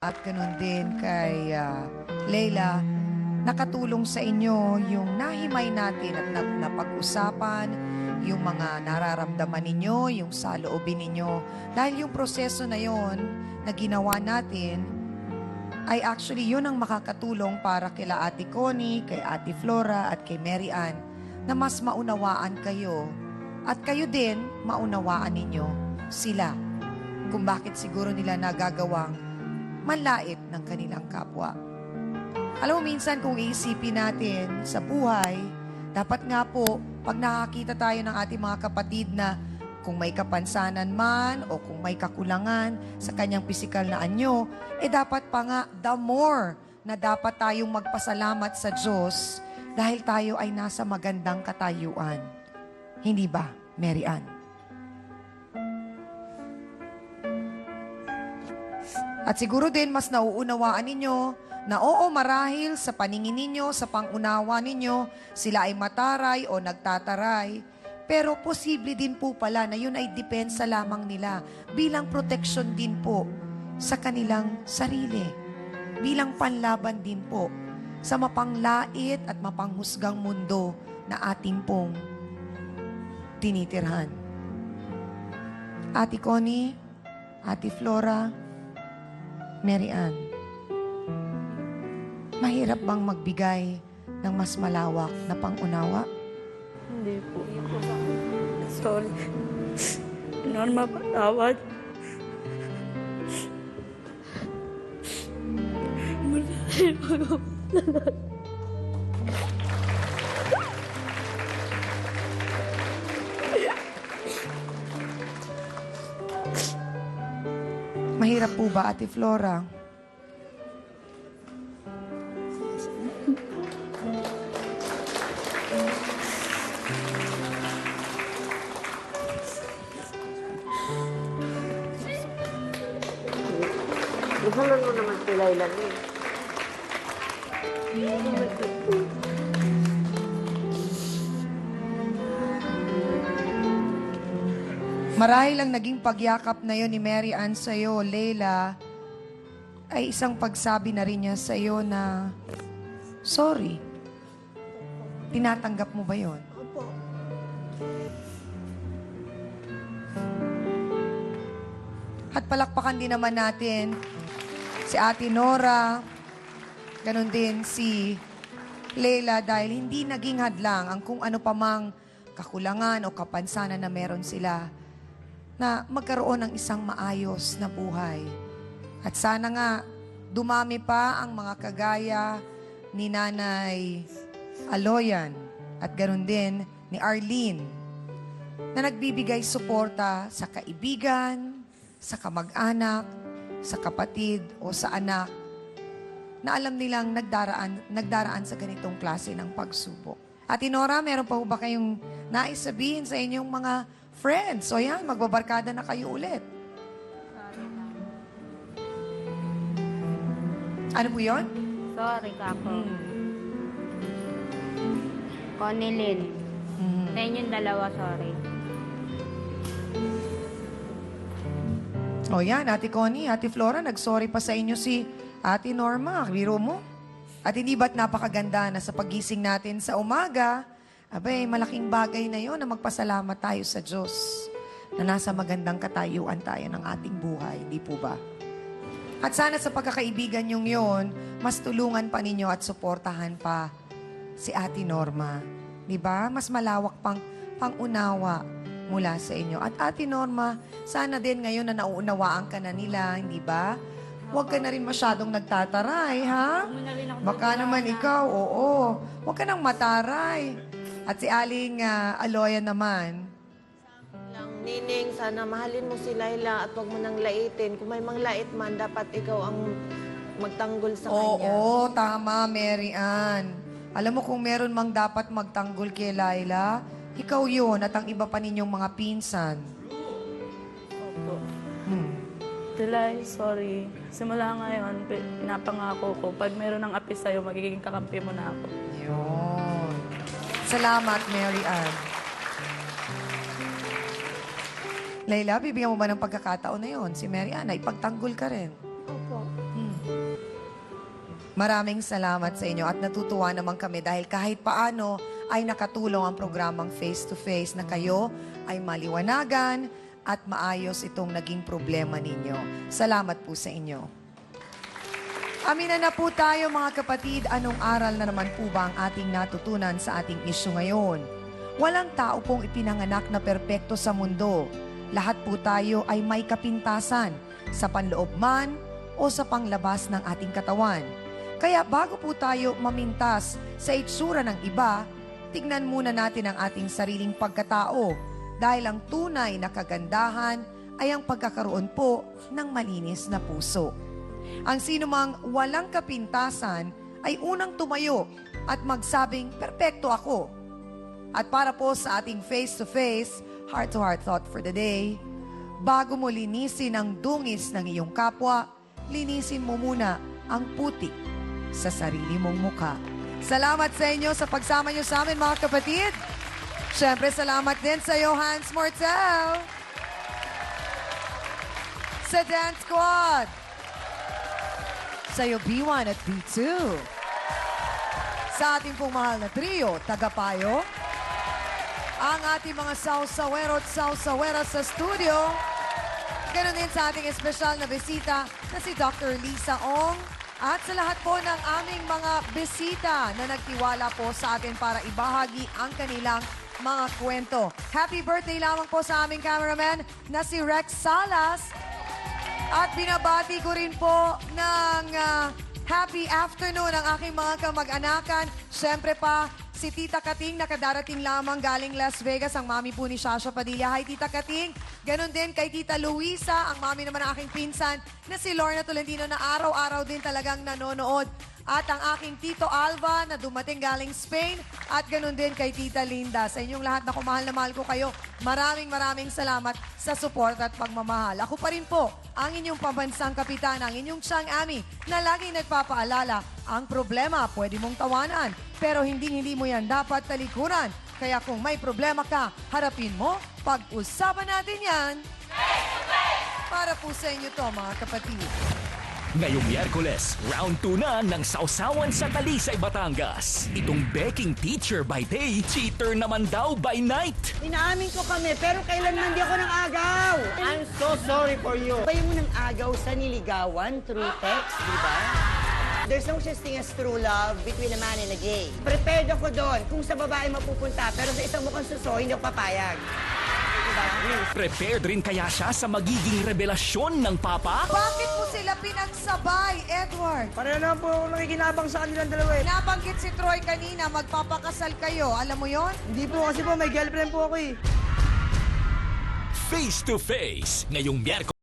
At ganun din kay Leila, nakatulong sa inyo yung nahimay natin at napag-usapan, yung mga nararamdaman ninyo, yung saloobin ninyo. Dahil yung proseso na yon na ginawa natin, ay actually yun ang makakatulong para kila Ate Connie, kay Ate Flora at kay Mary Ann na mas maunawaan kayo at kayo din maunawaan ninyo sila kung bakit siguro nila nagagawang manlait ng kanilang kapwa. Alam mo, minsan kung iisipin natin sa buhay, dapat nga po, pag nakakita tayo ng ating mga kapatid na kung may kapansanan man o kung may kakulangan sa kanyang pisikal na anyo, dapat pa nga the more na dapat tayong magpasalamat sa Diyos dahil tayo ay nasa magandang katayuan. Hindi ba, Mary Ann? At siguro din mas nauunawaan ninyo na oo, marahil sa paningin ninyo, sa pangunawa ninyo, sila ay mataray o nagtataray. Pero posible din po pala na yun ay depensa lamang nila bilang proteksyon din po sa kanilang sarili. Bilang panlaban din po sa mapanglait at mapanghusgang mundo na ating pong tinitirhan. Ate Connie, Ate Flora, Mary Ann, mahirap bang magbigay ng mas malawak na pangunawa? Hindi po. Sorry. Norma, patawad. Mahirap po ba, Ate Flora? Mahalan mo naman si Laila eh. Marahil ang naging pagyakap na yon ni Mary Ann sa'yo, Leila, ay isang pagsabi na rin niya sa'yo na, sorry. Tinatanggap mo ba yon? Opo. At palakpakan din naman natin si Ate Nora, ganun din si Leila dahil hindi naging hadlang ang kung ano pa mang kakulangan o kapansanan na meron sila na magkaroon ng isang maayos na buhay. At sana nga dumami pa ang mga kagaya ni Nanay Aloyan at ganun din ni Arlene na nagbibigay suporta sa kaibigan, sa kamag-anak, sa kapatid o sa anak na alam nilang nagdaraan sa ganitong klase ng pagsubok. Ate Nora, meron pa ba kayong nais sabihin sa inyong mga friends? O yan, magbabarkada na kayo ulit. Ano po yun? Sorry ka ako. Connie Lynn. Sa inyong dalawa, sorry. O yan, Ate Connie, Ate Flora, nag-sorry pa sa inyo si Ate Norma. Biro mo. At hindi ba't napakaganda na sa pagising natin sa umaga, abay, malaking bagay na yon na magpasalamat tayo sa Diyos na nasa magandang katayuan tayo ng ating buhay. Di po ba? At sana sa pagkakaibigan nyong yon, mas tulungan pa ninyo at suportahan pa si Ate Norma. Di ba? Mas malawak pang pangunawa mula sa inyo. At Ate Norma, sana din ngayon na nauunawaan ka na nila, hindi ba? Huwag ka na rin masyadong nagtataray, ha? Baka naman ikaw, oo. Huwag ka nang mataray. At si Aling Aloya naman. Lang, Nining, sana mahalin mo si Laila at huwag mo nang laitin. Kung may manglait man, dapat ikaw ang magtanggol sa kanya. Oo, tama, Mary Ann. Alam mo kung meron mang dapat magtanggol kay Laila, ikaw yun at ang iba pa ninyong mga pinsan. Opo. Dilay, sorry. Simula ngayon, pinapangako ko, pag meron ng api sa'yo, magiging kakampi mo na ako. Yun. Salamat, Mary Ann. Layla, bibigyan mo ba ng pagkakataon na yon si Mary Ann? Ipagtanggol ka rin. Opo. Maraming salamat sa inyo at natutuwa naman kami dahil kahit paano ay nakatulong ang programang face-to-face na kayo ay maliwanagan at maayos itong naging problema ninyo. Salamat po sa inyo. Aminan na po tayo mga kapatid, anong aral na naman po ba ang ating natutunan sa ating isyu ngayon? Walang tao pong ipinanganak na perpekto sa mundo. Lahat po tayo ay may kapintasan sa panloob man o sa panglabas ng ating katawan. Kaya bago po tayo mamintas sa itsura ng iba, tignan muna natin ang ating sariling pagkatao dahil ang tunay na kagandahan ay ang pagkakaroon po ng malinis na puso. Ang sinumang walang kapintasan ay unang tumayo at magsabing, "Perpekto ako." At para po sa ating face-to-face, heart-to-heart thought for the day, bago mo linisin ang dungis ng iyong kapwa, linisin mo muna ang putik sa sarili mong mukha. Salamat sa inyo sa pagsama nyo sa amin mga kapatid. Siyempre, salamat din sa iyo, Hans Mortel. Sa Dance Squad. Sa iyo, B1 at B2. Sa ating pong mahal na trio, Tagapayo. Ang ating mga sausawero at sausawera sa studio. Ganon din sa ating espesyal na bisita na si Dr. Lisa Ong. At sa lahat po ng aming mga bisita na nagtiwala po sa atin para ibahagi ang kanilang mga kwento. Happy birthday lamang po sa aming cameraman na si Rex Salas. At binabati ko rin po ng happy afternoon ang aking mga kamag-anakan. Siyempre pa, si Tita Kating, nakadarating lamang galing Las Vegas, ang mami po ni Shasha Padilla. Hi, Tita Kating. Ganon din kay Tita Luisa, ang mami naman ng aking pinsan, na si Lorna Tolentino, na araw-araw din talagang nanonood. At ang aking Tito Alva, na dumating galing Spain. At ganon din kay Tita Linda. Sa inyong lahat na kumahal na mahal ko kayo, maraming salamat sa support at pagmamahal. Ako pa rin po, ang inyong pambansang kapitan, ang inyong Chang Ami, na laging nagpapaalala, ang problema pwede mong tawanan, pero hindi mo yan dapat talikuran. Kaya kung may problema ka, harapin mo, pag-usapan natin yan. Para po sa inyo to, mga kapatid. Ngayong Miyerkules, round 2 na ng Sausawan sa Talisay, Batangas. Itong baking teacher by day, cheater naman daw by night. Inaamin ko kami, pero kailanman di ako ng agaw. I'm so sorry for you. Kayo mo ng agaw sa niligawan through text, di ba? There's no such thing as true love between a man and a gay. Prepared ako doon kung sa babae mapupunta, pero sa isang mukhang suso, hindi ako papayag. Diba? Prepared rin kaya siya sa magiging revelasyon ng papa? Bakit mo sila pinagsabay, Edward? Pareho naman po ako nakikinabang sa kanilang dalawa eh. Nabanggit si Troy kanina, magpapakasal kayo. Alam mo yon? Hindi po kasi po, may girlfriend po ako eh. Face to face, ngayong Miyerkules.